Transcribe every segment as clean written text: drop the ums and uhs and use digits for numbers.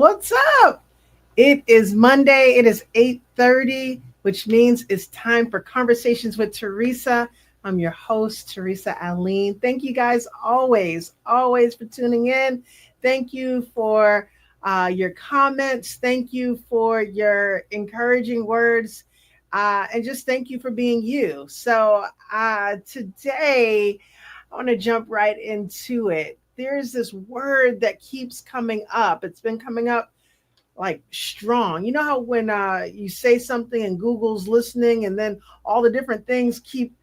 What's up? It is Monday. It is 8:30, which means it's time for Conversations with Teresa. I'm your host, Teresa Aline. Thank you guys always for tuning in. Thank you for your comments. Thank you for your encouraging words. And just thank you for being you. Today, I want to jump right into it. There's this word that keeps coming up. It's been coming up like strong. You know how when you say something and Google's listening, and then all the different things keep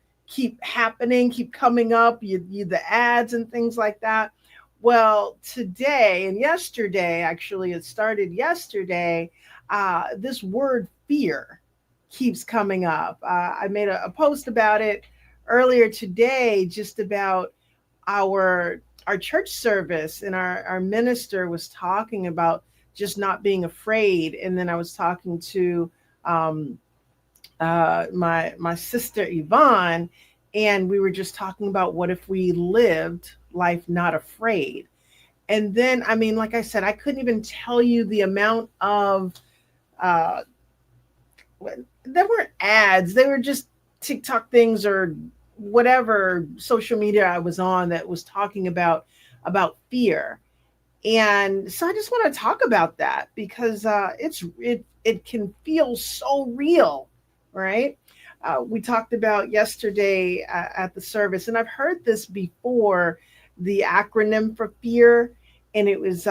happening, keep coming up. You the ads and things like that. Well, today and yesterday, actually, it started yesterday. This word fear keeps coming up. I made a post about it earlier today, just about our church service, and our minister was talking about just not being afraid. And then I was talking to um, my sister Yvonne, and we were just talking about what if we lived life not afraid. And then, I mean, like I said, I couldn't even tell you the amount of uh, they weren't ads. They were just TikTok things or whatever social media I was on that was talking about fear. And so I just want to talk about that because it can feel so real, right? We talked about yesterday at the service, and I've heard this before, the acronym for fear, and it was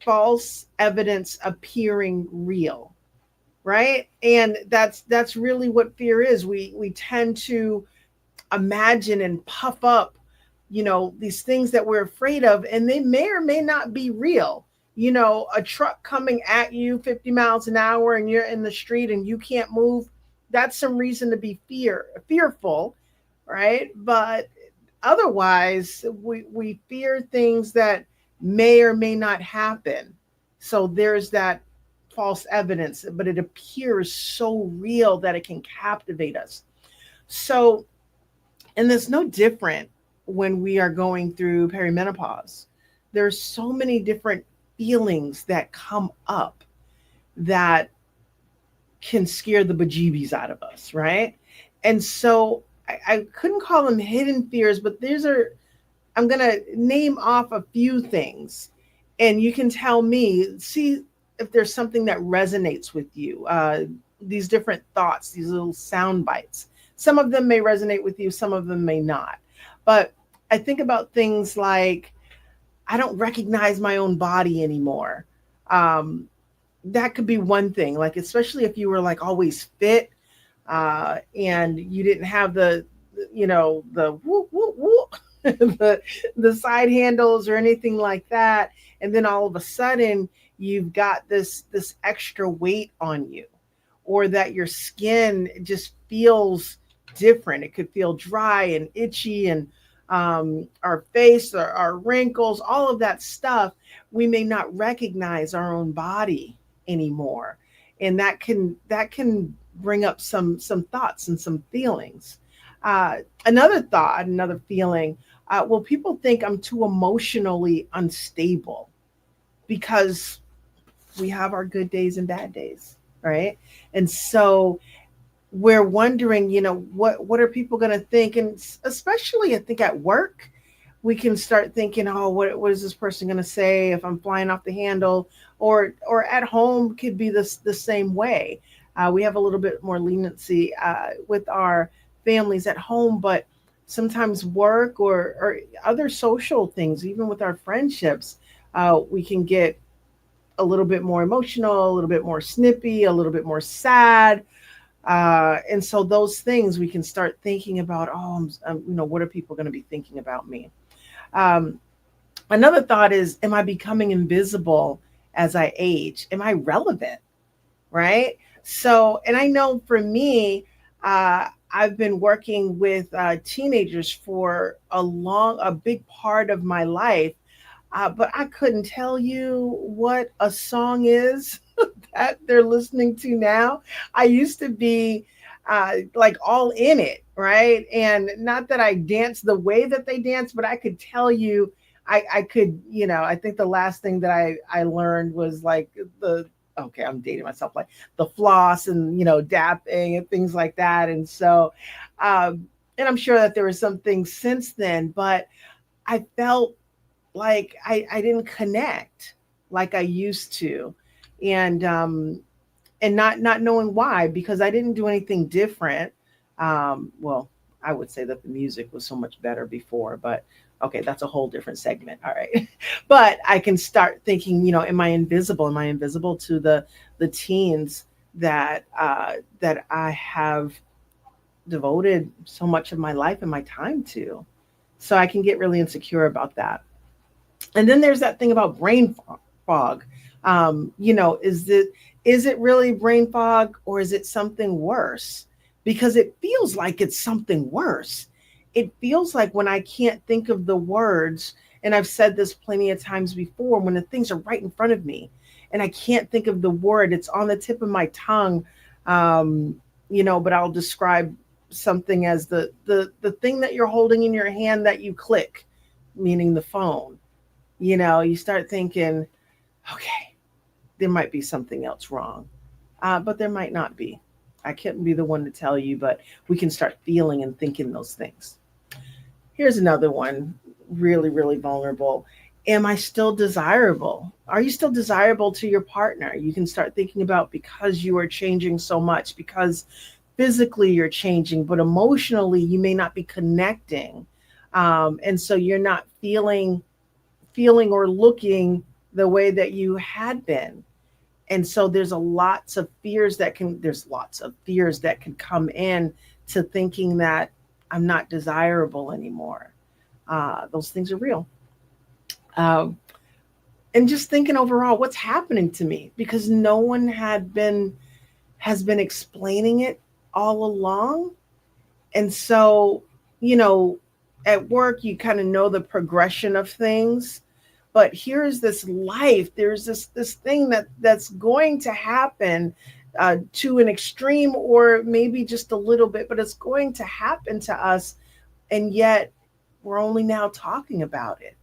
false evidence appearing real, right? And that's really what fear is. We tend to imagine and puff up, these things that we're afraid of, and they may or may not be real. A truck coming at you 50 miles an hour and you're in the street and you can't move. That's some reason to be fearful, right? But otherwise, we fear things that may or may not happen. So there's that false evidence, but it appears so real that it can captivate us. So, and it's no different when we are going through perimenopause. There's so many different feelings that come up that can scare the bejeebies out of us, right? And so I couldn't call them hidden fears, but I'm going to name off a few things, and you can tell me, see if there's something that resonates with you. These different thoughts, these little sound bites. Some of them may resonate with you, some of them may not. But I think about things like, I don't recognize my own body anymore. Um, that could be one thing, like, especially if you were like always fit, and you didn't have the whoop, whoop, whoop, the side handles or anything like that. And then all of a sudden you've got this extra weight on you, or that your skin just feels different. It could feel dry and itchy, and our face, our wrinkles, all of that stuff. We may not recognize our own body anymore, and that can bring up some thoughts and some feelings. Another feeling. Well, people think I'm too emotionally unstable, because we have our good days and bad days, right? And so we're wondering, what are people going to think? And especially, I think, at work, we can start thinking, oh, what is this person going to say if I'm flying off the handle? Or at home could be the same way. We have a little bit more leniency with our families at home, but sometimes work, or other social things, even with our friendships, we can get a little bit more emotional, a little bit more snippy, a little bit more sad. And so those things, we can start thinking about, oh, what are people going to be thinking about me? Um, Another thought is, am I becoming invisible as I age? Am I relevant? Right? So, and I know for me, I've been working with teenagers for a big part of my life, but I couldn't tell you what a song is that they're listening to now. I used to be like all in it, right? And not that I dance the way that they dance, but I could tell you I could, I think the last thing that I learned was like okay, I'm dating myself, like the floss and, dapping and things like that. And so, and I'm sure that there were some things since then, but I felt like I didn't connect like I used to. And not knowing why, because I didn't do anything different. Well, I would say that the music was so much better before, but okay, that's a whole different segment. All right. But I can start thinking, am I invisible? Am I invisible to the teens that I have devoted so much of my life and my time to? So I can get really insecure about that. And then there's that thing about brain fog. Is it really brain fog, or is it something worse? Because it feels like it's something worse. It feels like when I can't think of the words, and I've said this plenty of times before, when the things are right in front of me and I can't think of the word, it's on the tip of my tongue. But I'll describe something as the thing that you're holding in your hand that you click, meaning the phone. You start thinking, okay, there might be something else wrong, but there might not be. I can't be the one to tell you, but we can start feeling and thinking those things. Here's another one, really, really vulnerable. Am I still desirable? Are you still desirable to your partner? You can start thinking about, because you are changing so much, because physically you're changing, but emotionally you may not be connecting. And so you're not feeling or looking the way that you had been. And so there's lots of fears that can come in to thinking that I'm not desirable anymore. Those things are real. Um, and just thinking overall, what's happening to me, because no one has been explaining it all along. And so, you know, at work, you kind of know the progression of things, but here's this life. There's this thing that's going to happen to an extreme, or maybe just a little bit, but it's going to happen to us, and yet we're only now talking about it.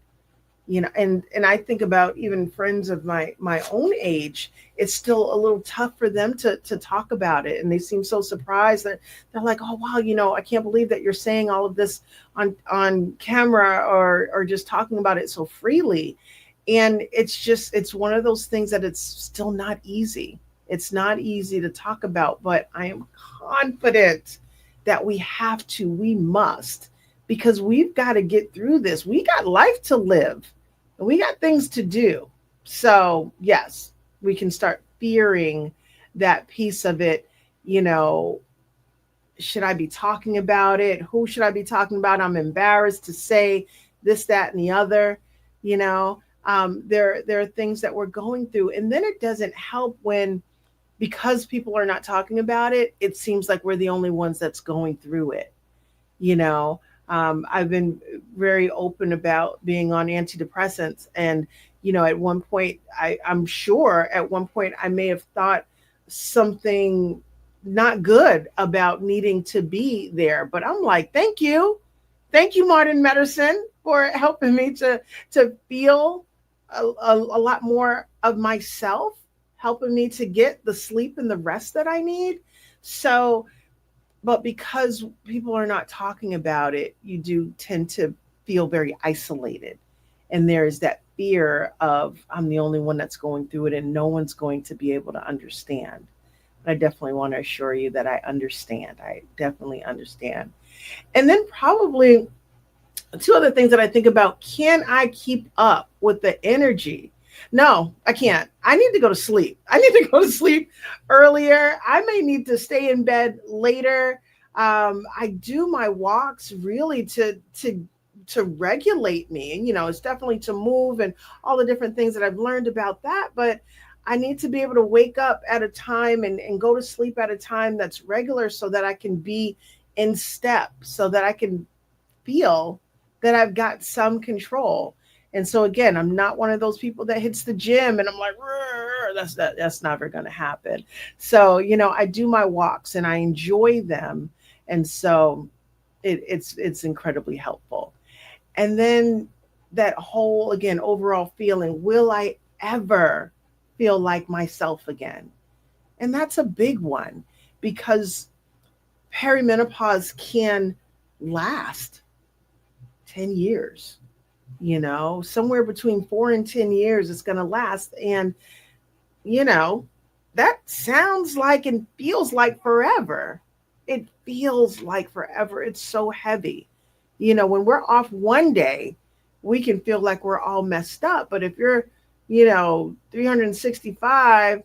And I think about even friends of my own age. It's still a little tough for them to talk about it, and they seem so surprised that they're like, oh wow, I can't believe that you're saying all of this on camera, or just talking about it so freely. And it's one of those things that it's still not easy. It's not easy to talk about, but I am confident that we must, because we've got to get through this. We got life to live, and we got things to do. So, yes, we can start fearing that piece of it. You know, should I be talking about it? Who should I be talking about? I'm embarrassed to say this, that, and the other. There are things that we're going through, and then it doesn't help when, because people are not talking about it, it seems like we're the only ones that's going through it. you know I've been very open about being on antidepressants, and at one point, I'm sure at one point I may have thought something not good about needing to be there, but I'm like, thank you, modern medicine, for helping me to feel a lot more of myself, helping me to get the sleep and the rest that I need. So, but because people are not talking about it, you do tend to feel very isolated. And there's that fear of, I'm the only one that's going through it and no one's going to be able to understand. But I definitely want to assure you that I understand. I definitely understand. And then probably two other things that I think about: can I keep up with the energy? No, I can't. I need to go to sleep. I need to go to sleep earlier. I may need to stay in bed later. I do my walks really to regulate me, and it's definitely to move and all the different things that I've learned about that. But I need to be able to wake up at a time and go to sleep at a time that's regular, so that I can be in step, so that I can feel that I've got some control. And so again, I'm not one of those people that hits the gym and I'm like, that's never going to happen. So, I do my walks and I enjoy them. And so it's incredibly helpful. And then that whole, again, overall feeling, will I ever feel like myself again? And that's a big one, because perimenopause can last 10 years, somewhere between 4 and 10 years it's going to last. And, you know, that sounds like and feels like forever. It feels like forever. It's so heavy. When we're off one day, we can feel like we're all messed up. But if you're, 365,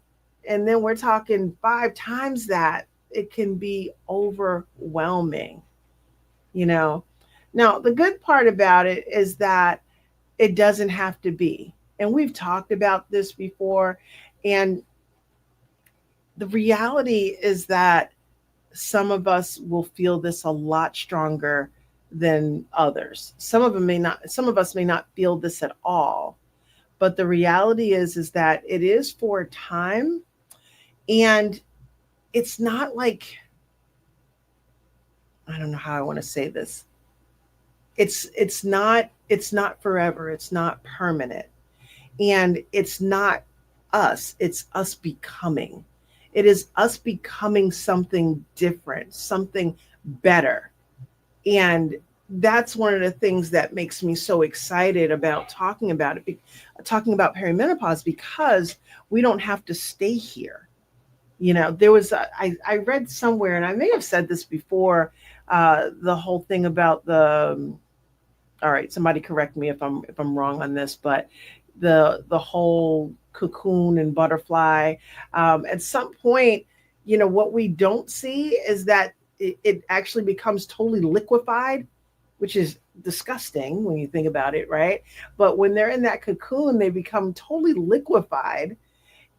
and then we're talking 5 times that, it can be overwhelming, you know. Now, the good part about it is that it doesn't have to be. And we've talked about this before. And the reality is that some of us will feel this a lot stronger than others. Some of us may not feel this at all. But the reality is that it is for a time, and it's not like, I don't know how I want to say this. It's not forever. It's not permanent. And it's not us. It's us becoming. It is us becoming something different, something better. And that's one of the things that makes me so excited about talking about it, talking about perimenopause, because we don't have to stay here. There was I read somewhere, and I may have said this before, the whole thing about the, all right, somebody correct me if I'm wrong on this, but the whole cocoon and butterfly, at some point, what we don't see is that it actually becomes totally liquefied, which is disgusting when you think about it, right? But when they're in that cocoon, they become totally liquefied,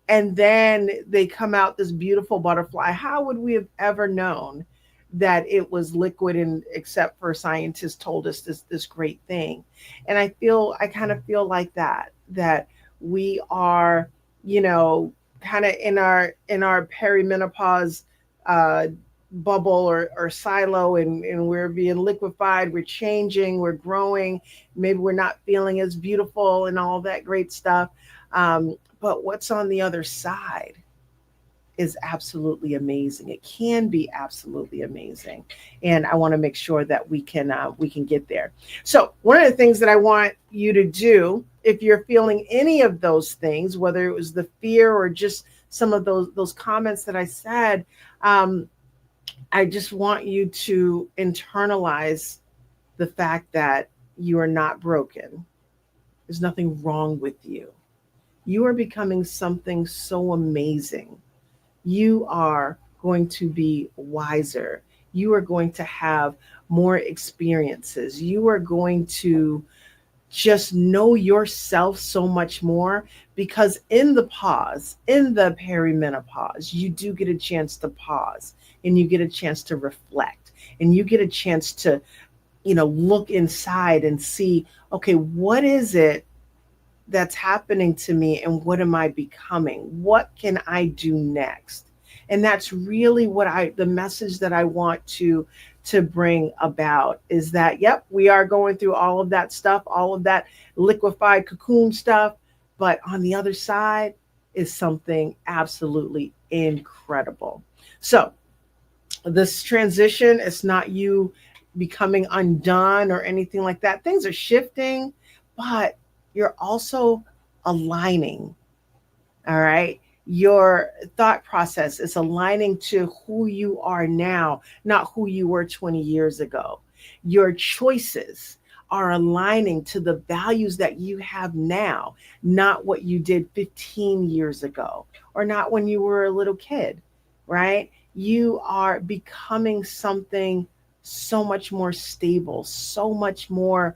and then they come out this beautiful butterfly. How would we have ever known that it was liquid, and except for scientists told us this great thing? And I kind of feel like that we are, kind of in our perimenopause uh bubble, or silo, and we're being liquefied, we're changing, we're growing, maybe we're not feeling as beautiful and all that great stuff. But what's on the other side is absolutely amazing. It can be absolutely amazing, and I want to make sure that we can get there. So one of the things that I want you to do, if you're feeling any of those things, whether it was the fear or just some of those comments that I said, I just want you to internalize the fact that you are not broken. There's nothing wrong with you. You are becoming something so amazing. You are going to be wiser. You are going to have more experiences. You are going to just know yourself so much more, because in the pause, in the perimenopause, you do get a chance to pause, and you get a chance to reflect, and you get a chance to, look inside and see, okay, what is it that's happening to me, and what am I becoming? What can I do next? And that's really the message that I want to bring about, is that, yep, we are going through all of that stuff, all of that liquefied cocoon stuff, but on the other side is something absolutely incredible. So this transition is not you becoming undone or anything like that. Things are shifting, but you're also aligning. All right. Your thought process is aligning to who you are now, not who you were 20 years ago. Your choices are aligning to the values that you have now, not what you did 15 years ago, or not when you were a little kid, right? You are becoming something so much more stable, so much more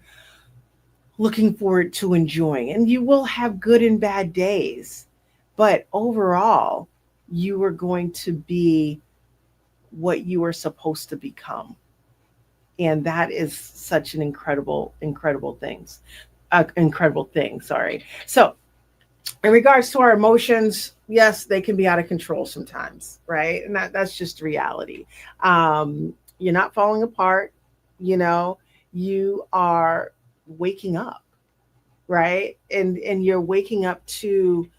looking forward to enjoying. And you will have good and bad days, but overall, you are going to be what you are supposed to become. And that is such an incredible thing. Sorry. So, in regards to our emotions, yes, they can be out of control sometimes, right? And that's just reality. You're not falling apart, you know, you are waking up. right? And you're waking up to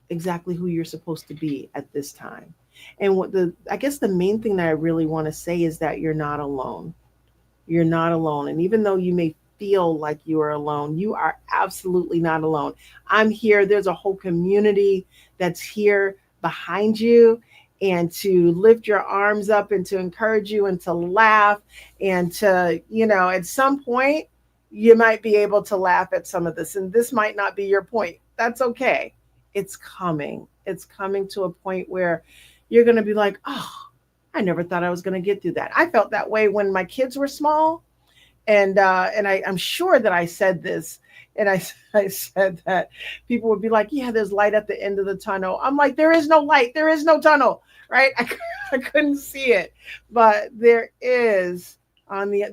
exactly who you're supposed to be at this time. And what the I guess the main thing that I really want to say is that you're not alone. You're not alone. And even though you may feel like you are alone, you are absolutely not alone. I'm here. There's a whole community that's here behind you and to lift your arms up and to encourage you and to laugh and to, at some point, you might be able to laugh at some of this. And this might not be your point. That's okay. It's coming. It's coming to a point where you're going to be like, oh, I never thought I was going to get through that. I felt that way when my kids were small, I'm sure that I said this, and I said that people would be like, "Yeah, there's light at the end of the tunnel." I'm like, "There is no light. There is no tunnel." Right? I couldn't see it, but there is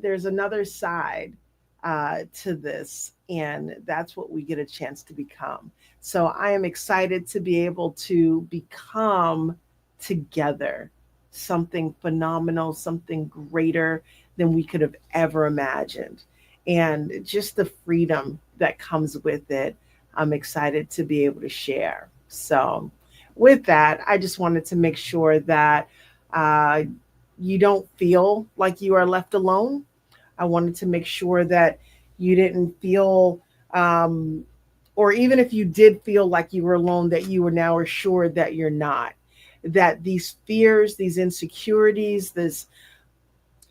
there's another side to this, and that's what we get a chance to become. So I am excited to be able to become together something phenomenal, something greater than we could have ever imagined. And just the freedom that comes with it, I'm excited to be able to share. So, with that, I just wanted to make sure that uh, you don't feel like you are left alone. I wanted to make sure that you didn't feel, um, or even if you did feel like you were alone, that you were now assured that you're not. That these fears, these insecurities, this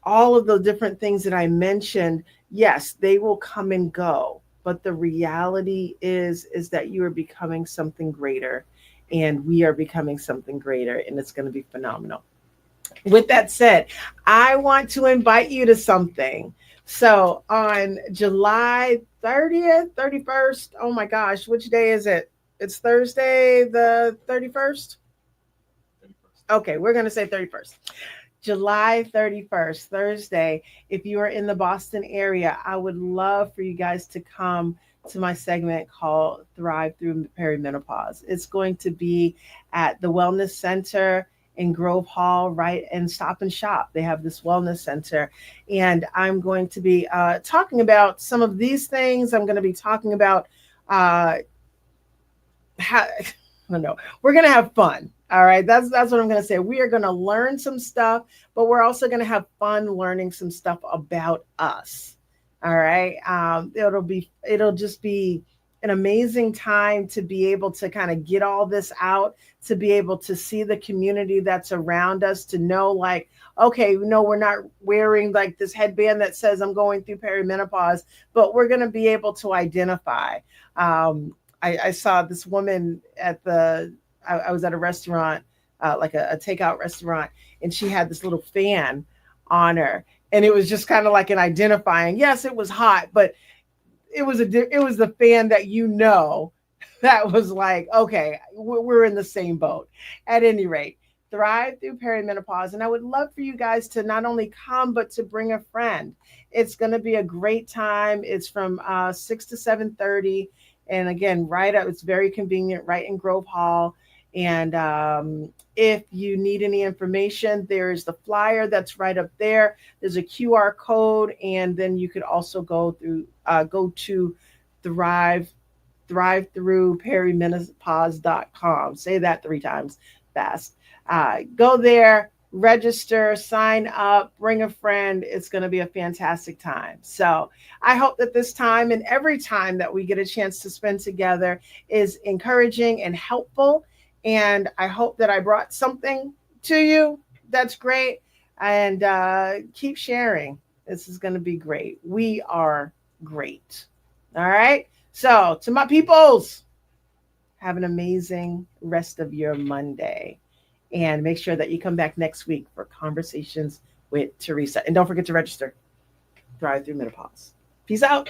all of the different things that I mentioned, yes, they will come and go. But the reality is that you are becoming something greater, and we are becoming something greater, and it's going to be phenomenal. With that said, I want to invite you to something. So on July 30th, 31st, oh my gosh, which day is it? It's Thursday, the 31st. Okay, we're going to say 31st. July 31st, Thursday. If you are in the Boston area, I would love for you guys to come to my segment called Thrive Through Perimenopause. It's going to be at the Wellness Center in Grove Hall, right? And Stop and Shop. They have this wellness center. And I'm going to be talking about some of these things. I'm going to be talking about uh, how, I don't know, we're going to have fun. All right, that's what I'm going to say. We are going to learn some stuff, but we're also going to have fun learning some stuff about us. All right, it'll just be an amazing time to be able to kind of get all this out, to be able to see the community that's around us, to know like, okay, no, we're not wearing like this headband that says I'm going through perimenopause, but we're going to be able to identify. I saw this woman I was at a restaurant, like a takeout restaurant, and she had this little fan on her, and it was just kind of like an identifying. Yes, it was hot, but it was the fan that that was like, okay, we're in the same boat. At any rate, thrive through perimenopause, and I would love for you guys to not only come but to bring a friend. It's going to be a great time. It's from 6 to 7:30, and again, right up. It's very convenient, right in Grove Hall. And if you need any information, there's the flyer that's right up there. There's a QR code, and then you could also go to Thrive through perimenopause.com. Say that 3 times fast. Go there, register, sign up, bring a friend. It's going to be a fantastic time. So I hope that this time and every time that we get a chance to spend together is encouraging and helpful. And I hope that I brought something to you. That's great. And keep sharing. This is going to be great. We are great. All right. So, to my peoples, have an amazing rest of your Monday. And make sure that you come back next week for Conversations with Teresa. And don't forget to register. Thrive Through Menopause. Peace out.